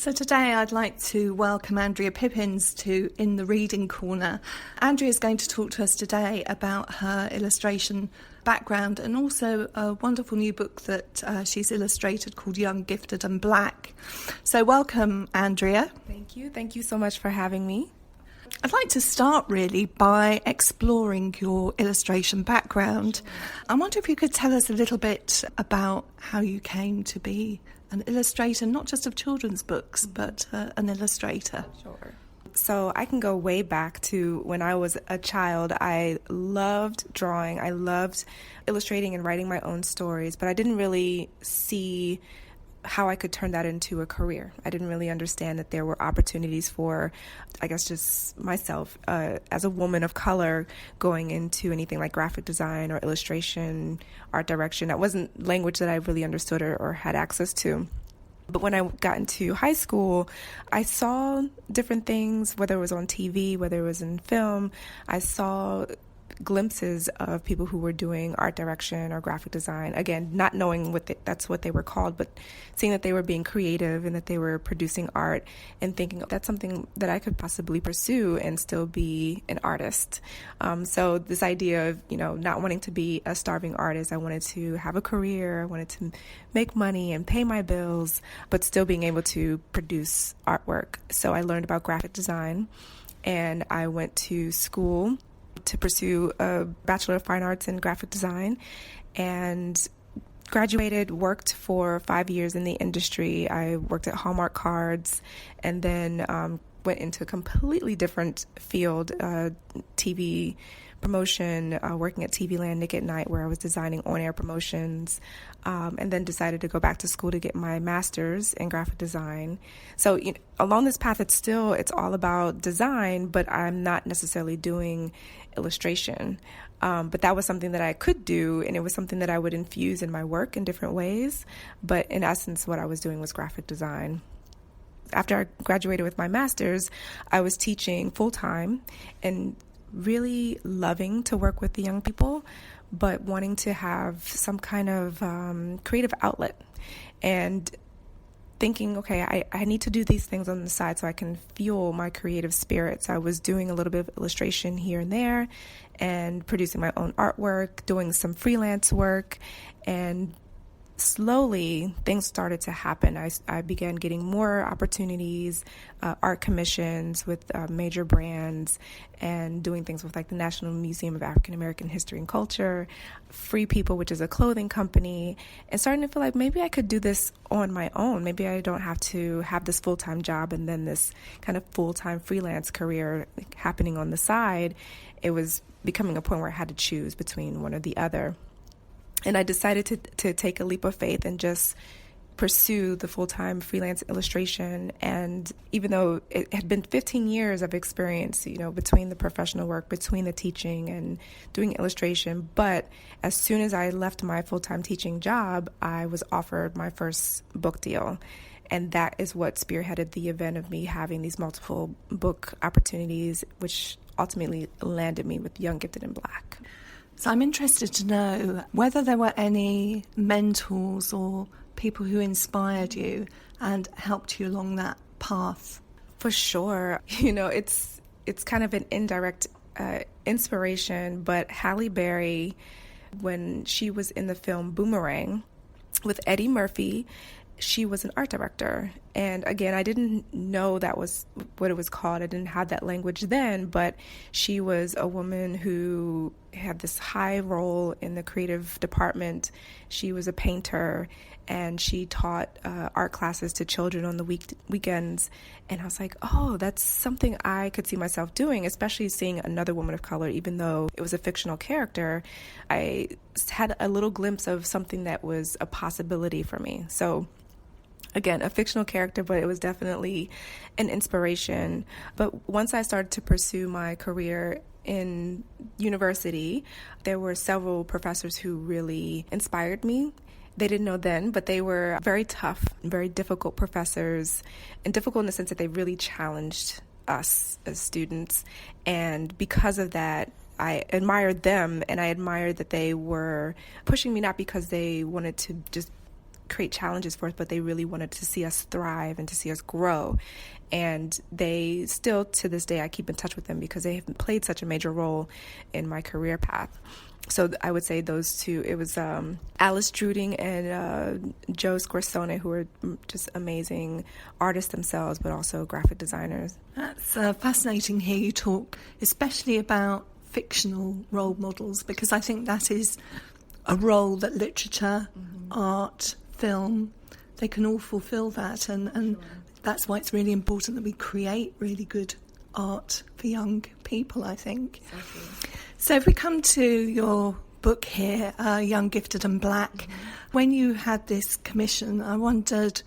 So today I'd like to welcome Andrea Pippins to In the Reading Corner. Andrea is going to talk to us today about her illustration background and also a wonderful new book that she's illustrated called Young, Gifted and Black. So welcome, Andrea. Thank you. Thank you so much for having me. I'd like to start really by exploring your illustration background. I wonder if you could tell us a little bit about how you came to be an illustrator, not just of children's books, but an illustrator. Sure. So I can go way back to when I was a child. I loved drawing. I loved illustrating and writing my own stories, but I didn't really see how I could turn that into a career. I didn't really understand that there were opportunities for, I guess, just myself as a woman of color going into anything like graphic design or illustration, art direction. That wasn't language that I really understood or had access to. But when I got into high school, I saw different things, whether it was on TV, whether it was in film. I saw glimpses of people who were doing art direction or graphic design, again, not knowing that's what they were called, but seeing that they were being creative and that they were producing art and thinking that's something that I could possibly pursue and still be an artist. So this idea of, not wanting to be a starving artist, I wanted to have a career, I wanted to make money and pay my bills, but still being able to produce artwork. So I learned about graphic design and I went to school to pursue a Bachelor of Fine Arts in Graphic Design and graduated, worked for 5 years in the industry. I worked at Hallmark Cards and then went into a completely different field, TV promotion, working at TV Land Nick at Night, where I was designing on-air promotions, and then decided to go back to school to get my master's in graphic design. So along this path, it's all about design, but I'm not necessarily doing illustration. But that was something that I could do, and it was something that I would infuse in my work in different ways. But in essence, what I was doing was graphic design. After I graduated with my master's, I was teaching full-time and really loving to work with the young people, but wanting to have some kind of creative outlet and thinking, okay, I need to do these things on the side so I can fuel my creative spirit. So I was doing a little bit of illustration here and there and producing my own artwork, doing some freelance work, and slowly things started to happen. I began getting more opportunities, art commissions with major brands, and doing things with like the National Museum of African American History and Culture, Free People, which is a clothing company, and starting to feel like maybe I could do this on my own. Maybe I don't have to have this full-time job and then this kind of full-time freelance career happening on the side. It was becoming a point where I had to choose between one or the other. And I decided to take a leap of faith and just pursue the full-time freelance illustration. And even though it had been 15 years of experience, between the professional work, between the teaching and doing illustration, but as soon as I left my full-time teaching job, I was offered my first book deal. And that is what spearheaded the event of me having these multiple book opportunities, which ultimately landed me with Young, Gifted and Black. So I'm interested to know whether there were any mentors or people who inspired you and helped you along that path. For sure. It's kind of an indirect inspiration, but Halle Berry, when she was in the film Boomerang with Eddie Murphy, she was an art director. And again, I didn't know that was what it was called. I didn't have that language then, but she was a woman who had this high role in the creative department. She was a painter and she taught art classes to children on the weekends. And I was like, oh, that's something I could see myself doing, especially seeing another woman of color, even though it was a fictional character. I had a little glimpse of something that was a possibility for me. So again, a fictional character, but it was definitely an inspiration. But once I started to pursue my career in university, there were several professors who really inspired me. They didn't know then, but they were very tough, very difficult professors, and difficult in the sense that they really challenged us as students. And because of that, I admired them, and I admired that they were pushing me not because they wanted to just create challenges for us, but they really wanted to see us thrive and to see us grow. And they still, to this day, I keep in touch with them because they have played such a major role in my career path. So I would say those two. It was Alice Druding and Joe Squarsone, who are just amazing artists themselves, but also graphic designers. That's fascinating to hear you talk, especially about fictional role models, because I think that is a role that literature, art, film, they can all fulfill that. And that's why it's really important that we create really good art for young people, I think. Exactly. So if we come to your book here, Young, Gifted and Black, when you had this commission, I wondered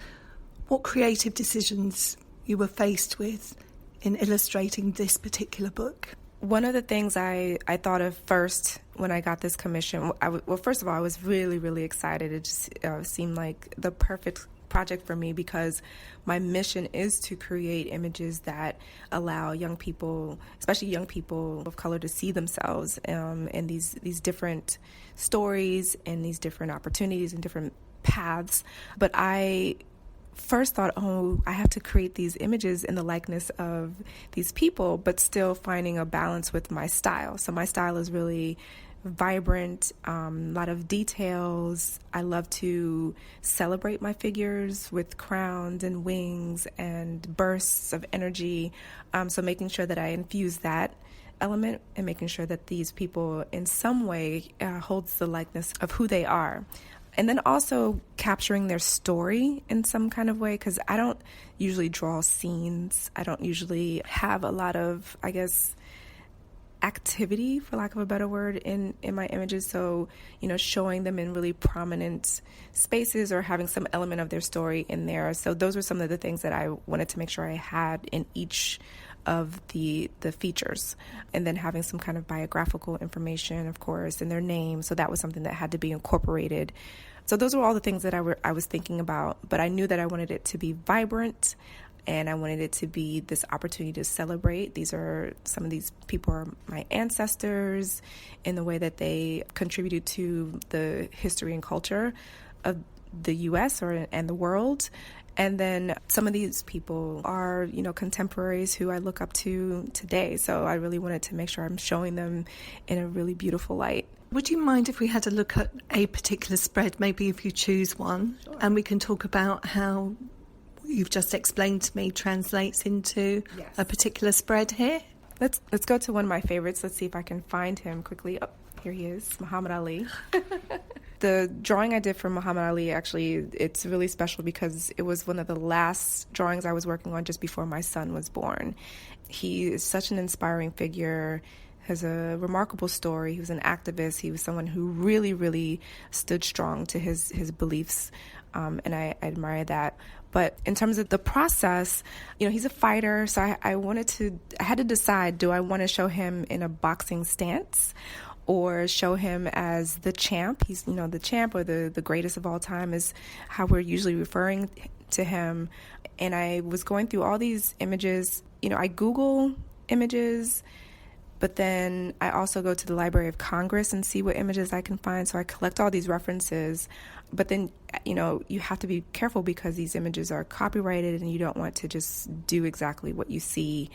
what creative decisions you were faced with in illustrating this particular book. One of the things I thought of first when I got this commission, well, first of all, I was really, really excited. It just seemed like the perfect project for me because my mission is to create images that allow young people, especially young people of color, to see themselves in these different stories and these different opportunities and different paths. But I first thought, I have to create these images in the likeness of these people, but still finding a balance with my style. So my style is really vibrant, a lot of details. I love to celebrate my figures with crowns and wings and bursts of energy. So making sure that I infuse that element and making sure that these people in some way holds the likeness of who they are. And then also capturing their story in some kind of way, because I don't usually draw scenes. I don't usually have a lot of, I guess, activity, for lack of a better word, in my images. So, showing them in really prominent spaces or having some element of their story in there. So those were some of the things that I wanted to make sure I had in each of the features. And then having some kind of biographical information, of course, and their name. So that was something that had to be incorporated. So those were all the things that I was thinking about. But I knew that I wanted it to be vibrant, and I wanted it to be this opportunity to celebrate. Some of these people are my ancestors in the way that they contributed to the history and culture of the U.S. and the world. And then some of these people are, contemporaries who I look up to today. So I really wanted to make sure I'm showing them in a really beautiful light. Would you mind if we had a look at a particular spread, maybe if you choose one, Sure. And we can talk about how you've just explained to me translates into a particular spread here? Let's go to one of my favorites. Let's see if I can find him quickly. Oh, here he is, Muhammad Ali. The drawing I did for Muhammad Ali, actually, it's really special because it was one of the last drawings I was working on just before my son was born. He is such an inspiring figure, has a remarkable story. He was an activist. He was someone who really, really stood strong to his beliefs, and I admire that. But in terms of the process, he's a fighter, so I had to decide, do I want to show him in a boxing stance or show him as the champ? He's, the champ, or the greatest of all time is how we're usually referring to him. And I was going through all these images. I Google images, but then I also go to the Library of Congress and see what images I can find. So I collect all these references. But then, you have to be careful because these images are copyrighted and you don't want to just do exactly what you see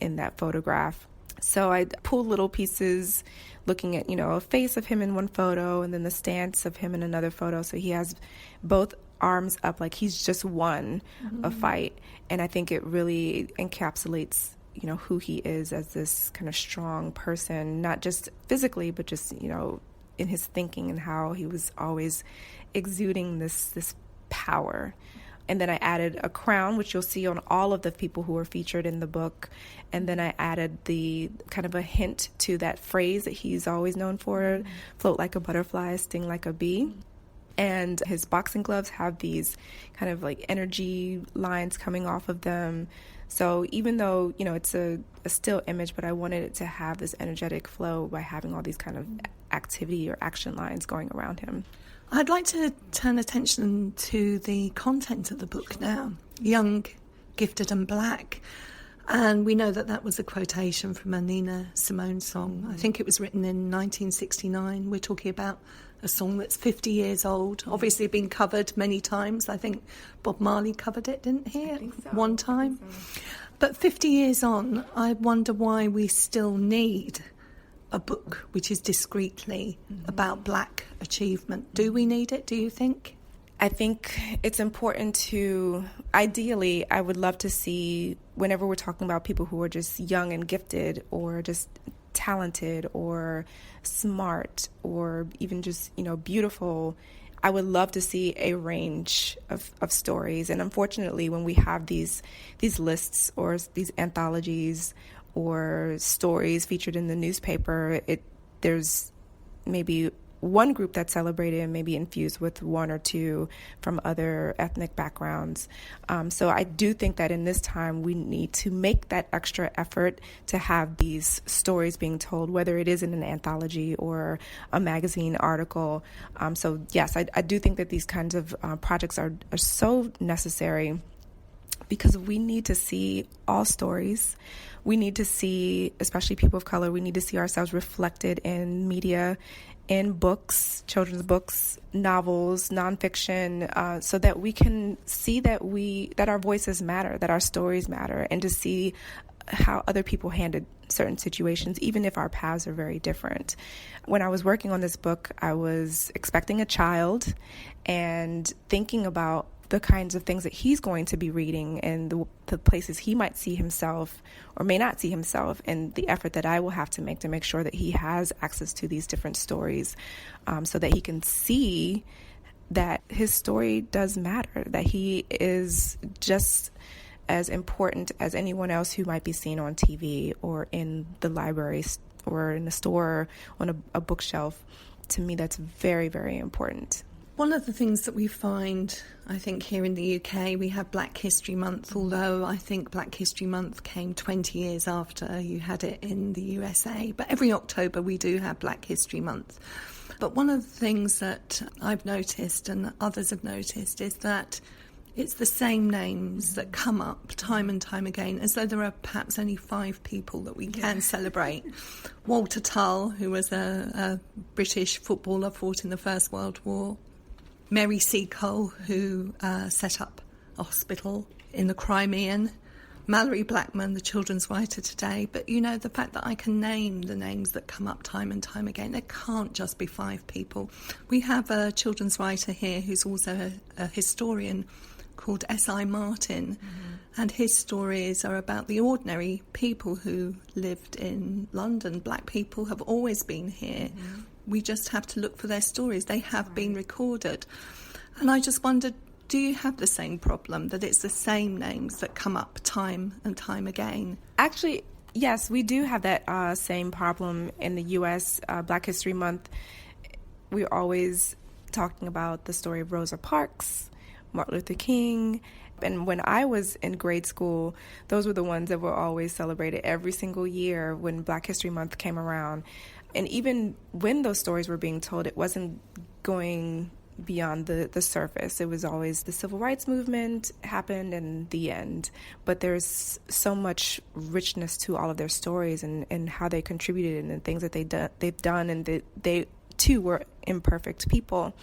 in that photograph. So I pulled little pieces looking at, a face of him in one photo and then the stance of him in another photo. So he has both arms up like he's just won a fight. And I think it really encapsulates who he is as this kind of strong person, not just physically, but just, in his thinking and how he was always exuding this power. And then I added a crown, which you'll see on all of the people who are featured in the book. And then I added the kind of a hint to that phrase that he's always known for, float like a butterfly, sting like a bee. And his boxing gloves have these kind of like energy lines coming off of them. So even though, it's a still image, but I wanted it to have this energetic flow by having all these kind of activity or action lines going around him. I'd like to turn attention to the content of the book now. Young, Gifted and Black. And we know that was a quotation from a Nina Simone song. I think it was written in 1969. We're talking about a song that's 50 years old, obviously been covered many times. I think Bob Marley covered it, didn't he, at one time? But 50 years on, I wonder why we still need a book which is discreetly about black achievement. Do we need it, do you think? I think it's important to, ideally, I would love to see, whenever we're talking about people who are just young and gifted or just talented or smart or even just, beautiful, I would love to see a range of stories. And unfortunately, when we have these lists or these anthologies or stories featured in the newspaper, there's maybe one group that's celebrated and maybe infused with one or two from other ethnic backgrounds. So I do think that in this time we need to make that extra effort to have these stories being told, whether it is in an anthology or a magazine article. So yes, I do think that these kinds of projects are so necessary, because we need to see all stories. We need to see, especially people of color, we need to see ourselves reflected in media, in books, children's books, novels, nonfiction, so that we can see that our voices matter, that our stories matter, and to see how other people handled certain situations, even if our paths are very different. When I was working on this book, I was expecting a child and thinking about the kinds of things that he's going to be reading and the places he might see himself or may not see himself, and the effort that I will have to make sure that he has access to these different stories, so that he can see that his story does matter, that he is just as important as anyone else who might be seen on TV or in the library or in the store or on a bookshelf. To me, that's very, very important. One of the things that we find, I think, here in the UK, we have Black History Month, although I think Black History Month came 20 years after you had it in the USA. But every October we do have Black History Month. But one of the things that I've noticed and others have noticed is that it's the same names that come up time and time again, as though there are perhaps only 5 people that we can celebrate. Walter Tull, who was a British footballer, fought in the First World War. Mary Seacole, who set up a hospital in the Crimean. Mallory Blackman, the children's writer today. But, the fact that I can name the names that come up time and time again, there can't just be 5 people. We have a children's writer here who's also a historian called S.I. Martin, and his stories are about the ordinary people who lived in London. Black people have always been here. We just have to look for their stories. They have been recorded. And I just wondered, do you have the same problem, that it's the same names that come up time and time again? Actually, yes, we do have that same problem in the U.S. Black History Month. We're always talking about the story of Rosa Parks, Martin Luther King. And when I was in grade school, those were the ones that were always celebrated every single year when Black History Month came around. And even when those stories were being told, it wasn't going beyond the surface. It was always the civil rights movement happened and the end. But there's so much richness to all of their stories and how they contributed and the things that they've done, and they too were imperfect people.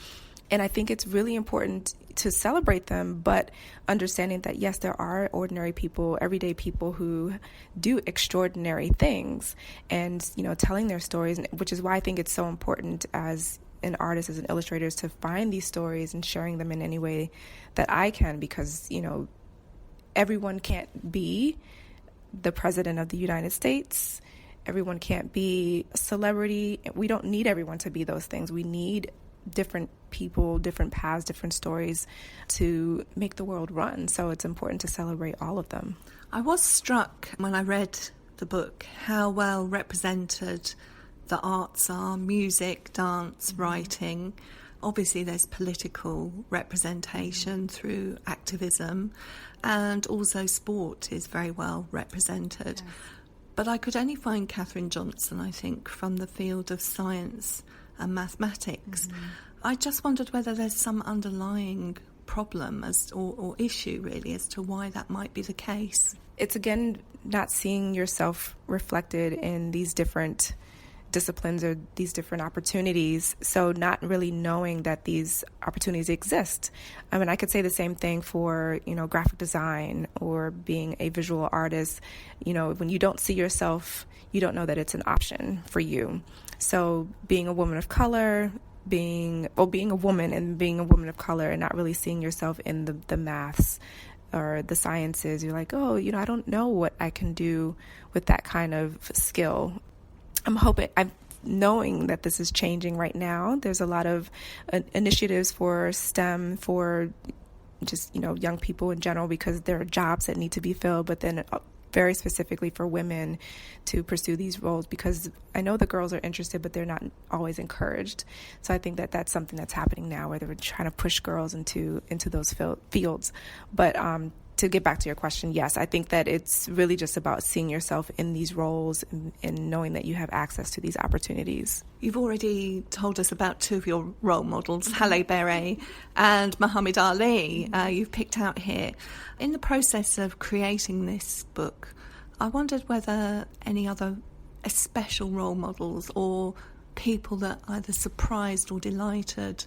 And I think it's really important to celebrate them, but understanding that, yes, there are ordinary people, everyday people who do extraordinary things, and, telling their stories, which is why I think it's so important as an artist, as an illustrator, to find these stories and sharing them in any way that I can, because, everyone can't be the president of the United States. Everyone can't be a celebrity. We don't need everyone to be those things. We need different people, different paths, different stories to make the world run. So it's important to celebrate all of them. I was struck when I read the book how well represented the arts are: music, dance, writing. Obviously there's political representation through activism, and also sport is very well represented. Yes. But I could only find Katherine Johnson, I think, from the field of science and mathematics. I just wondered whether there's some underlying problem or issue really as to why that might be the case. It's again not seeing yourself reflected in these different disciplines or these different opportunities. So not really knowing that these opportunities exist. I mean, I could say the same thing for, graphic design or being a visual artist. When you don't see yourself, you don't know that it's an option for you. So being a woman of color, being a woman and being a woman of color and not really seeing yourself in the maths or the sciences, you're like, oh, I don't know what I can do with that kind of skill. I'm knowing that this is changing right now. There's a lot of initiatives for STEM, for just, young people in general, because there are jobs that need to be filled, but then very specifically for women to pursue these roles, because I know the girls are interested, but they're not always encouraged. So I think that that's something that's happening now, where they're trying to push girls into those fields. But to get back to your question, yes, I think that it's really just about seeing yourself in these roles and knowing that you have access to these opportunities. You've already told us about two of your role models, Halle Berry and Muhammad Ali, you've picked out here. In the process of creating this book, I wondered whether any other special role models or people that either surprised or delighted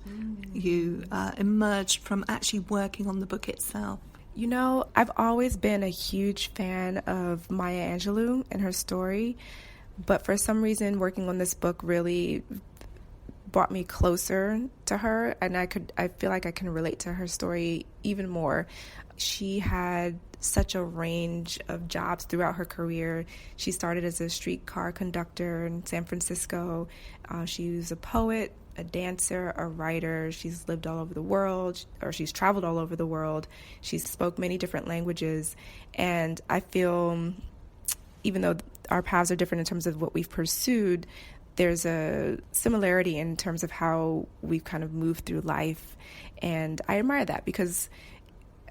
you emerged from actually working on the book itself. I've always been a huge fan of Maya Angelou and her story, but for some reason working on this book really brought me closer to her, and I feel like I can relate to her story even more. She had such a range of jobs throughout her career. She started as a streetcar conductor in San Francisco. She was a poet, a dancer, a writer. She's lived all over the world, or she's traveled all over the world. She spoke many different languages. And I feel, even though our paths are different in terms of what we've pursued, there's a similarity in terms of how we've kind of moved through life. And I admire that, because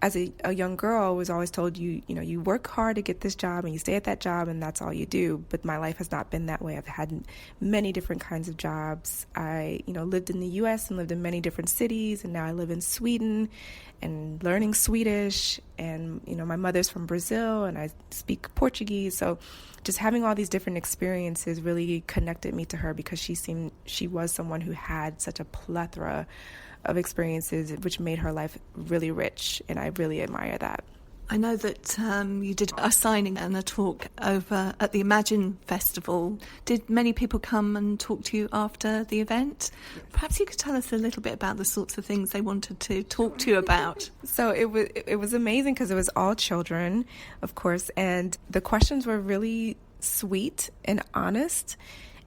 as a young girl, I was always told, you work hard to get this job and you stay at that job and that's all you do. But my life has not been that way. I've had many different kinds of jobs. I, lived in the U.S. and lived in many different cities, and now I live in Sweden and learning Swedish. And, my mother's from Brazil and I speak Portuguese. So just having all these different experiences really connected me to her, because she was someone who had such a plethora of experiences, which made her life really rich, and I really admire that. I know that you did a signing and a talk over at the Imagine Festival. Did many people come and talk to you after the event? Perhaps you could tell us a little bit about the sorts of things they wanted to talk to you about. So it was amazing, because it was all children, of course, and the questions were really sweet and honest.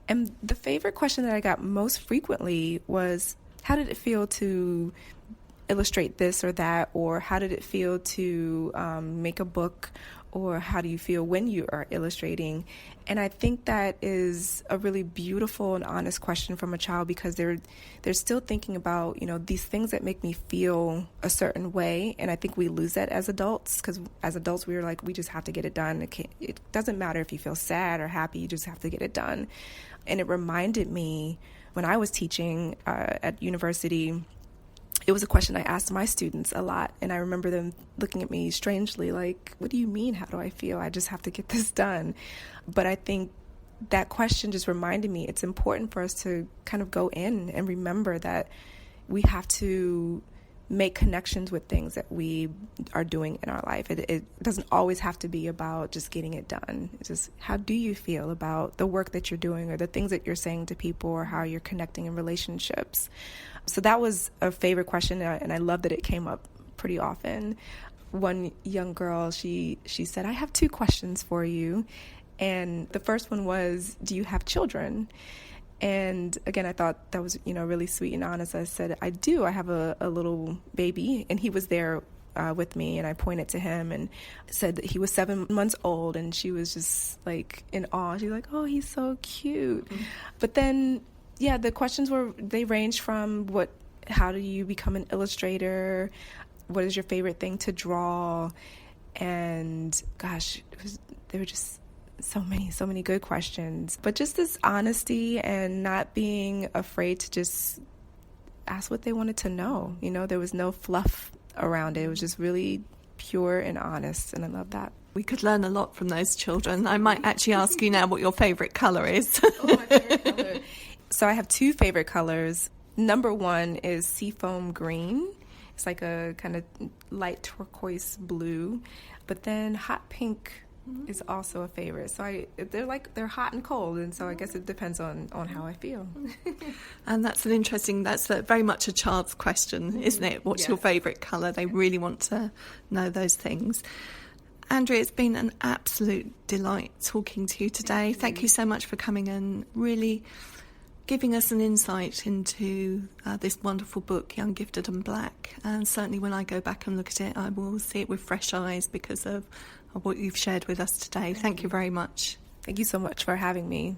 And the favorite question that I got most frequently was, how did it feel to illustrate this or that? Or how did it feel to make a book? Or how do you feel when you are illustrating? And I think that is a really beautiful and honest question from a child, because they're still thinking about, these things that make me feel a certain way. And I think we lose that as adults, because as adults, we were like, we just have to get it done. It doesn't matter if you feel sad or happy, you just have to get it done. And it reminded me, when I was teaching at university, it was a question I asked my students a lot. And I remember them looking at me strangely, like, what do you mean? How do I feel? I just have to get this done. But I think that question just reminded me it's important for us to kind of go in and remember that we have to make connections with things that we are doing in our life. It doesn't always have to be about just getting it done. It's just, how do you feel about the work that you're doing, or the things that you're saying to people, or how you're connecting in relationships? So that was a favorite question, and I love that it came up pretty often. One young girl, she said, I have two questions for you. And the first one was, do you have children? And again, I thought that was, really sweet and honest. I said, I do. I have a little baby. And he was there with me, and I pointed to him and said that he was 7 months old. And she was just like in awe. She's like, oh, he's so cute. Mm-hmm. But then, the questions they ranged from how do you become an illustrator? What is your favorite thing to draw? And gosh, they were just so many good questions. But just this honesty and not being afraid to just ask what they wanted to know. There was no fluff around it. It was just really pure and honest, and I love that. We could learn a lot from those children. I might actually ask you now what your favourite colour is. Oh, my favourite colour. So I have two favorite colors. Number one is seafoam green. It's like a kind of light turquoise blue. But then hot pink is also a favorite. So they're hot and cold, and so I guess it depends on how I feel. And that's very much a child's question, isn't it? What's your favourite colour? They really want to know those things. Andrea, it's been an absolute delight talking to you today. Thank you so much for coming and really giving us an insight into this wonderful book, Young, Gifted and Black. And certainly when I go back and look at it, I will see it with fresh eyes because of what you've shared with us today. Thank you very much. Thank you so much for having me.